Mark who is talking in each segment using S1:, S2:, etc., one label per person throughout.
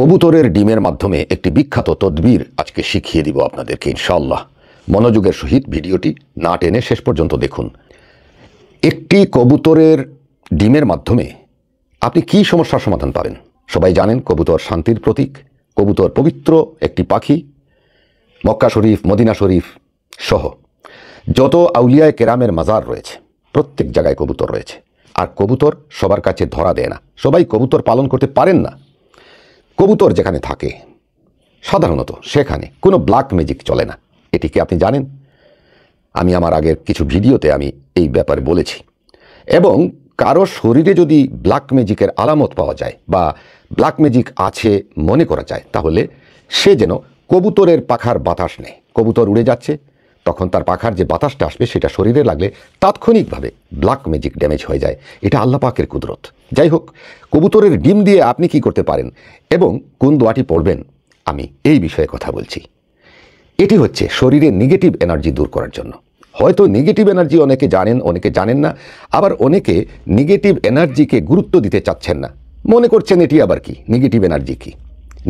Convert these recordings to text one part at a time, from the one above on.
S1: কবুতরের ডিমের মাধ্যমে একটি বিখ্যাত তদবির আজকে শিখিয়ে দিব আপনাদেরকে ইনশাআল্লাহ। মনোযোগের সহিত ভিডিওটি না টেনে শেষ পর্যন্ত দেখুন। একটি কবুতরের ডিমের মাধ্যমে আপনি কি সমস্যার সমাধান পাবেন? সবাই জানেন কবুতর শান্তির প্রতীক, কবুতর পবিত্র একটি পাখি। মক্কা শরীফ, মদিনা শরীফ সহ যত আউলিয়ায়ে কেরামের মাজার রয়েছে প্রত্যেক জায়গায় কবুতর রয়েছে। আর কবুতর সবার কাছে ধরা দেয় না, সবাই কবুতর পালন করতে পারেন না। কবুতর যেখানে থাকে সাধারণত সেখানে কোনো ব্ল্যাক ম্যাজিক চলে না। এটি কি আপনি জানেন? আমি আমার আগের কিছু ভিডিওতে আমি এই ব্যাপারে বলেছি। এবং কারো শরীরে যদি ব্ল্যাক ম্যাজিকের আলামত পাওয়া যায় বা ব্ল্যাক ম্যাজিক আছে মনে করা যায়, তাহলে সে যেন কবুতরের পাখার বাতাস নেয়। কবুতর উড়ে যাচ্ছে, তখন তার পাখার যে বাতাসটা আসবে সেটা শরীরে লাগলে তাৎক্ষণিকভাবে ব্ল্যাক ম্যাজিক ড্যামেজ হয়ে যায়। এটা আল্লাহ পাকের কুদরত। যাই হোক, কবুতরের ডিম দিয়ে আপনি কি করতে পারেন এবং কোন দোয়াটি পড়বেন আমি এই বিষয়ে কথা বলছি। এটি হচ্ছে শরীরে নেগেটিভ এনার্জি দূর করার জন্য। হয়তো নেগেটিভ এনার্জি অনেকে জানেন, অনেকে জানেন না। আবার অনেকে নেগেটিভ এনার্জিকে গুরুত্ব দিতে চাচ্ছেন না, মনে করছেন এটি আবার কি নেগেটিভ এনার্জি। কি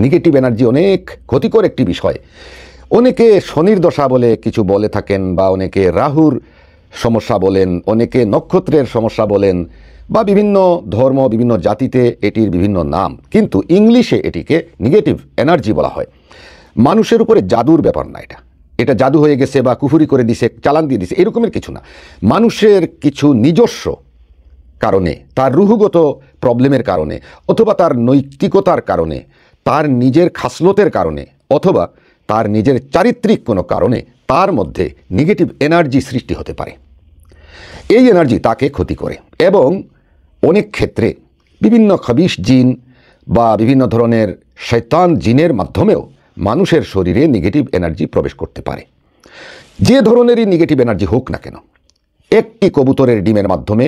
S1: নেগেটিভ এনার্জি অনেক ক্ষতিকর একটি বিষয়। অনেকে শনির দশা বলে কিছু বলে থাকেন, বা অনেকে রাহুর সমস্যা বলেন, অনেকে নক্ষত্রের সমস্যা বলেন, বা বিভিন্ন ধর্ম বিভিন্ন জাতিতে এটির বিভিন্ন নাম, কিন্তু ইংলিশে এটিকে নেগেটিভ এনার্জি বলা হয়। মানুষের উপরে জাদুর ব্যাপার না, এটা জাদু হয়ে গেছে বা কুফুরি করে দিছে, চালান দিয়ে দিছে, এরকমের কিছু না। মানুষের কিছু নিজস্ব কারণে, তার রুহগত প্রবলেমের কারণে, অথবা তার নৈতিকতার কারণে, তার নিজের খাসলতের কারণে, অথবা তার নিজের চারিত্রিক কোনো কারণে তার মধ্যে নেগেটিভ এনার্জি সৃষ্টি হতে পারে। এই এনার্জি তাকে ক্ষতি করে এবং অনেক ক্ষেত্রে বিভিন্ন খবিশ জিন বা বিভিন্ন ধরনের শয়তান জিনের মাধ্যমেও মানুষের শরীরে নেগেটিভ এনার্জি প্রবেশ করতে পারে। যে ধরনেরই নেগেটিভ এনার্জি হোক না কেন, একটি কবুতরের ডিমের মাধ্যমে,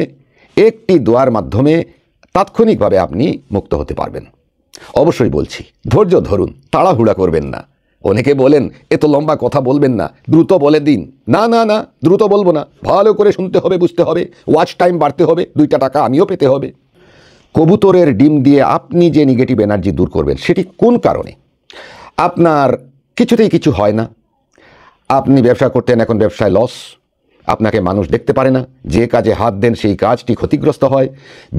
S1: একটি দোয়ার মাধ্যমে তাৎক্ষণিকভাবে আপনি মুক্ত হতে পারবেন। অবশ্যই বলছি, ধৈর্য ধরুন, তাড়াহুড়া করবেন না। অনেকে বলেন এত লম্বা কথা বলবেন না, দ্রুত বলে দিন। না না না, দ্রুত বলবো না, ভালো করে শুনতে হবে, বুঝতে হবে, ওয়াচ টাইম বাড়তে হবে, 2টা টাকা আমিও পেতে হবে। কবুতরের ডিম দিয়ে আপনি যে নেগেটিভ এনার্জি দূর করবেন সেটি কোন কারণে? আপনার কিছুতেই কিছু হয় না, আপনি ব্যবসা করতেন, এখন ব্যবসায় লস, আপনাকে মানুষ দেখতে পারে না, যে কাজে হাত দেন সেই কাজটি ক্ষতিগ্রস্ত হয়,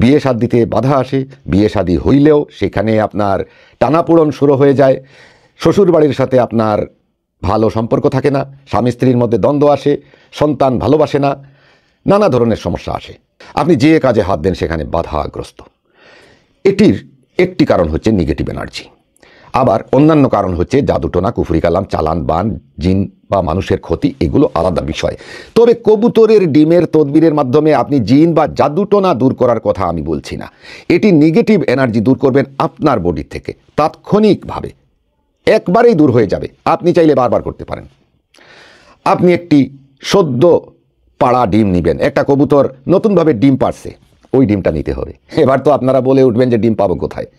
S1: বিয়ে শাদিতে বাধা আসে, বিয়ে শাদী হইলেও সেখানে আপনার টানাপোড়ন শুরু হয়ে যায়, শ্বশুর বাড়ির সাথে আপনার ভালো সম্পর্ক থাকে না, স্বামী স্ত্রীর মধ্যে দ্বন্দ্ব আসে, সন্তান ভালোবাসে না, নানা ধরনের সমস্যা আসে, আপনি যে কাজে হাত দেন সেখানে বাধাগ্রস্ত। এটির একটি কারণ হচ্ছে নেগেটিভ এনার্জি। আবার অন্যান্য কারণ হচ্ছে জাদুটোনা, কুফরি কালাম, চালান, বান, জিন বা মানুষের ক্ষতি, এগুলো আলাদা বিষয়। তবে কবুতরের ডিমের তদবিরের মাধ্যমে আপনি জিন বা জাদুটোনা দূর করার কথা আমি বলছি না। এটি নেগেটিভ এনার্জি দূর করবেন আপনার বডি থেকে তাৎক্ষণিকভাবে, একবারেই দূর হয়ে যাবে। আপনি চাইলে বারবার করতে পারেন। আপনি একটি সদ্য পাড়া ডিম নেবেন, একটা কবুতর নতুনভাবে ডিম পাড়ছে, ওই ডিমটা নিতে হবে। এবার তো আপনারা বলে উঠবেন যে ডিম পাবো কোথায়?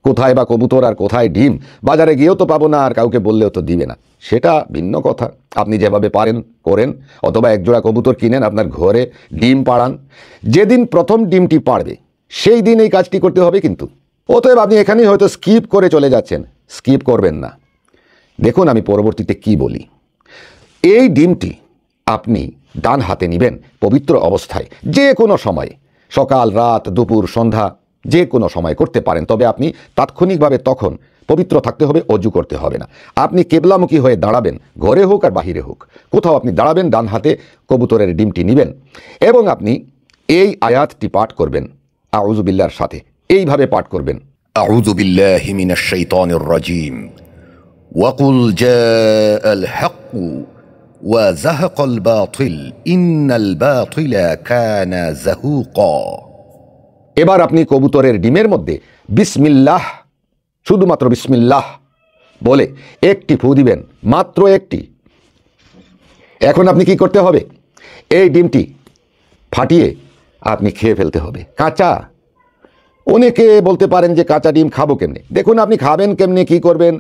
S1: কোথায় বা কবুতর আর কোথায় ডিম? বাজারে গিয়েও তো পাবো না, আর কাউকে বললেও তো দিবে না, সেটা ভিন্ন কথা। আপনি যেভাবে পারেন করেন, অথবা একজোড়া কবুতর কিনেন, আপনার ঘরে ডিম পাড়ান। যেদিন প্রথম ডিমটি পাড়বে সেই দিন এই কাজটি করতে হবে। কিন্তু অতএব আপনি এখানেই হয়তো স্কিপ করে চলে যাচ্ছেন, স্কিপ করবেন না। দেখুন আমি পরবর্তীতে কি বলি। এই ডিমটি আপনি ডান হাতে নেবেন পবিত্র অবস্থায়, যে কোনো সময়, সকাল, রাত, দুপুর, সন্ধ্যা, যে কোনো সময় করতে পারেন। তবে আপনি তাৎক্ষণিকভাবে তখন পবিত্র থাকতে হবে, অজু করতে হবে না। আপনি কেবলামুখী হয়ে দাঁড়াবেন, ঘরে হোক আর বাহিরে হোক, কোথাও আপনি দাঁড়াবেন, ডান হাতে কবুতরের ডিমটি নেবেন এবং আপনি এই আয়াতটি পাঠ করবেন আউযু বিল্লাহর সাথে। এইভাবে পাঠ করবেন, আউযু বিল্লাহি মিনাশ শাইতানির রাজীম, ওয়াকুল জাআল হাক্কু ওয়া যাহাকাল বাতিল ইন্নাল বাতিলা কানা যাহুকা। এবার আপনি কবুতরের ডিমের মধ্যে বিসমিল্লাহ, শুধুমাত্র বিসমিল্লাহ বলে একটি ফু দিবেন, মাত্র একটি। এখন আপনি কি করতে হবে? এই ডিমটি ফাটিয়ে আপনি খেয়ে ফেলতে হবে, কাঁচা। অনেকে বলতে পারেন যে কাঁচা ডিম খাবো কেমনে? দেখুন আপনি খাবেন কেমনে, কি করবেন।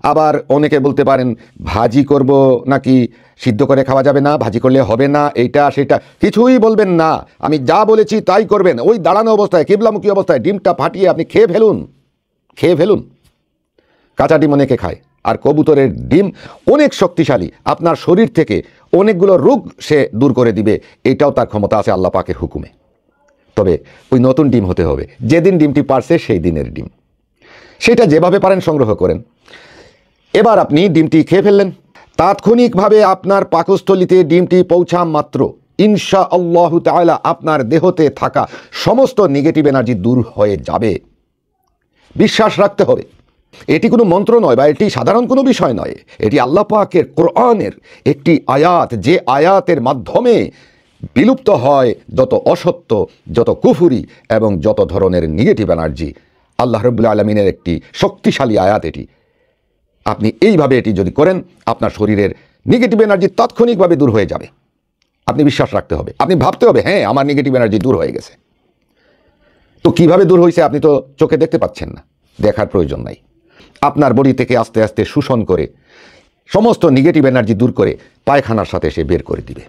S1: আবার অনেকে বলতে পারেন ভাজি করব নাকি, সিদ্ধ করে খাওয়া যাবে না, ভাজি করলে হবে না, এইটা সেটা কিছুই বলবেন না। আমি যা বলেছি তাই করবেন। ওই দাঁড়ানো অবস্থায়, কিবলামুখী অবস্থায় ডিমটা ফাটিয়ে আপনি খেয়ে ফেলুন, খেয়ে ফেলুন। কাঁচা ডিম অনেকে খায়, আর কবুতরের ডিম অনেক শক্তিশালী, আপনার শরীর থেকে অনেকগুলো রোগ সে দূর করে দিবে, এটাও তার ক্ষমতা আছে আল্লাহ পাকের হুকুমে। তবে ওই নতুন ডিম হতে হবে, যেদিন ডিমটি পারছে সেই দিনের ডিম, সেটা যেভাবে পারেন সংগ্রহ করেন। এবার আপনি ডিমটি খেয়ে ফেললেন, তাৎক্ষণিকভাবে আপনার পাকস্থলিতে ডিমটি পৌঁছা মাত্র ইনশা আল্লাহ তাআলা আপনার দেহতে থাকা সমস্ত নেগেটিভ এনার্জি দূর হয়ে যাবে। বিশ্বাস রাখতে হবে। এটি কোনো মন্ত্র নয় বা এটি সাধারণ কোনো বিষয় নয়, এটি আল্লাহ পাকের কোরআনের একটি আয়াত, যে আয়াতের মাধ্যমে বিলুপ্ত হয় যত অসত্য, যত কুফুরি এবং যত ধরনের নেগেটিভ এনার্জি। আল্লাহ রাব্বুল আলামিনের একটি শক্তিশালী আয়াত এটি। আপনি এইভাবে এটি যদি করেন, আপনার শরীরের নেগেটিভ এনার্জি তাৎক্ষণিকভাবে দূর হয়ে যাবে। আপনি বিশ্বাস রাখতে হবে, আপনি ভাবতে হবে হ্যাঁ আমার নেগেটিভ এনার্জি দূর হয়ে গেছে। তো কিভাবে দূর হয়েছে আপনি তো চোখে দেখতে পাচ্ছেন না, দেখার প্রয়োজন নাই। আপনার বডি থেকে আস্তে আস্তে শোষণ করে সমস্ত নেগেটিভ এনার্জি দূর করে পায়খানার সাথে সে বের করে দিবে।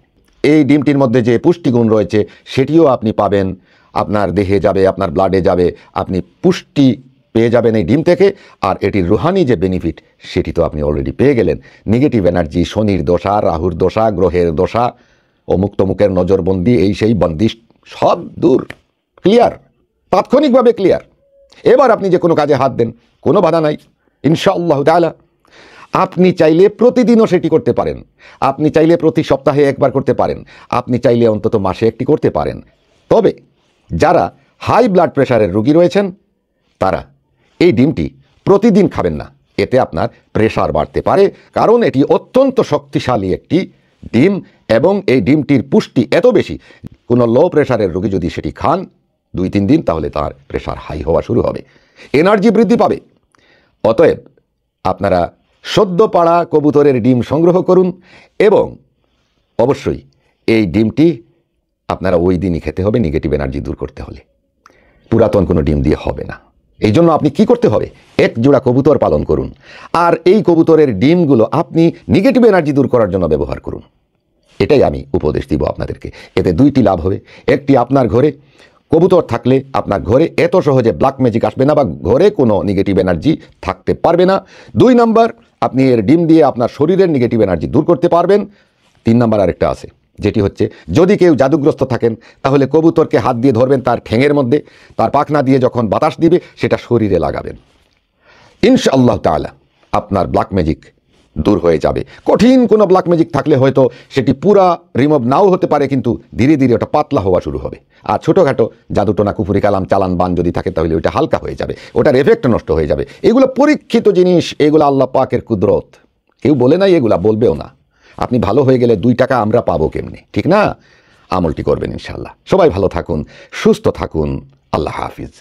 S1: এই ডিমটির মধ্যে যে পুষ্টিগুণ রয়েছে সেটিও আপনি পাবেন, আপনার দেহে যাবে, আপনার ব্লাডে যাবে, আপনি পুষ্টি পেয়ে যাবেন এই ডিম থেকে। আর এটির রুহানি যে বেনিফিট সেটি তো আপনি অলরেডি পেয়ে গেলেন। নেগেটিভ এনার্জি, শনির দশা, রাহুর দশা, গ্রহের দশা, অমুক তমুকের নজরবন্দি, এই সেই বন্দিশ সব দূর, ক্লিয়ার, তাৎক্ষণিকভাবে ক্লিয়ার। এবার আপনি যে কোনো কাজে হাত দেন, কোনো বাধা নাই ইনশাআল্লাহ তাআলা। আপনি চাইলে প্রতিদিনও সেটি করতে পারেন, আপনি চাইলে প্রতি সপ্তাহে একবার করতে পারেন, আপনি চাইলে অন্তত মাসে একটি করতে পারেন। তবে যারা হাই ব্লাড প্রেশারের রোগী রয়েছেন তারা এই ডিমটি প্রতিদিন খাবেন না, এতে আপনার প্রেশার বাড়তে পারে, কারণ এটি অত্যন্ত শক্তিশালী একটি ডিম এবং এই ডিমটির পুষ্টি এত বেশি, কোনো লো প্রেশারের রোগী যদি সেটি খান 2-3 দিন তাহলে তার প্রেশার হাই হওয়া শুরু হবে, এনার্জি বৃদ্ধি পাবে। অতএব আপনারা সদ্য পাড়া কবুতরের ডিম সংগ্রহ করুন এবং অবশ্যই এই ডিমটি আপনারা ওই দিনই খেতে হবে নেগেটিভ এনার্জি দূর করতে হলে, পুরাতন কোনো ডিম দিয়ে হবে না। এই জন্য আপনি কি করতে হবে, এক জোড়া কবুতর পালন করুন আর এই কবুতরের ডিমগুলো আপনি নেগেটিভ এনার্জি দূর করার জন্য ব্যবহার করুন। এটাই আমি উপদেশ দিব আপনাদেরকে। এতে 2টি লাভ হবে। একটি, আপনার ঘরে কবুতর থাকলে আপনার ঘরে এত সহজে ব্ল্যাক ম্যাজিক আসবে না বা ঘরে কোনো নেগেটিভ এনার্জি থাকতে পারবে না। 2 নাম্বার, আপনি এর ডিম দিয়ে আপনার শরীরের নেগেটিভ এনার্জি দূর করতে পারবেন। 3 নাম্বার আরেকটা আছে, যেটি হচ্ছে যদি কেউ জাদুগ্রস্ত থাকেন তাহলে কবুতরকে হাত দিয়ে ধরবেন তার ঠ্যাঙের মধ্যে, তার পাখনা দিয়ে যখন বাতাস দিবে সেটা শরীরে লাগাবেন, ইনশাআল্লাহ তাআলা আপনার ব্ল্যাক ম্যাজিক দূর হয়ে যাবে। কঠিন কোনো ব্ল্যাক ম্যাজিক থাকলে হয়তো সেটি পুরা রিমুভ নাও হতে পারে, কিন্তু ধীরে ধীরে ওটা পাতলা হওয়া শুরু হবে। আর ছোটোখাটো জাদুটোনা, কুফুরি কালাম, চালান বান যদি থাকে তাহলে ওইটা হালকা হয়ে যাবে, ওটার এফেক্ট নষ্ট হয়ে যাবে। এগুলো পরীক্ষিত জিনিস, এগুলো আল্লাহ পাকের কুদরত, কেউ বলে নাই, এগুলা বলবেও না। আপনি ভালো হয়ে গেলে 2 টাকা আমরা পাবো কেমনি, ঠিক না? আমলটি করবেন ইনশাআল্লাহ। সবাই ভালো থাকুন, সুস্থ থাকুন, আল্লাহ হাফিজ।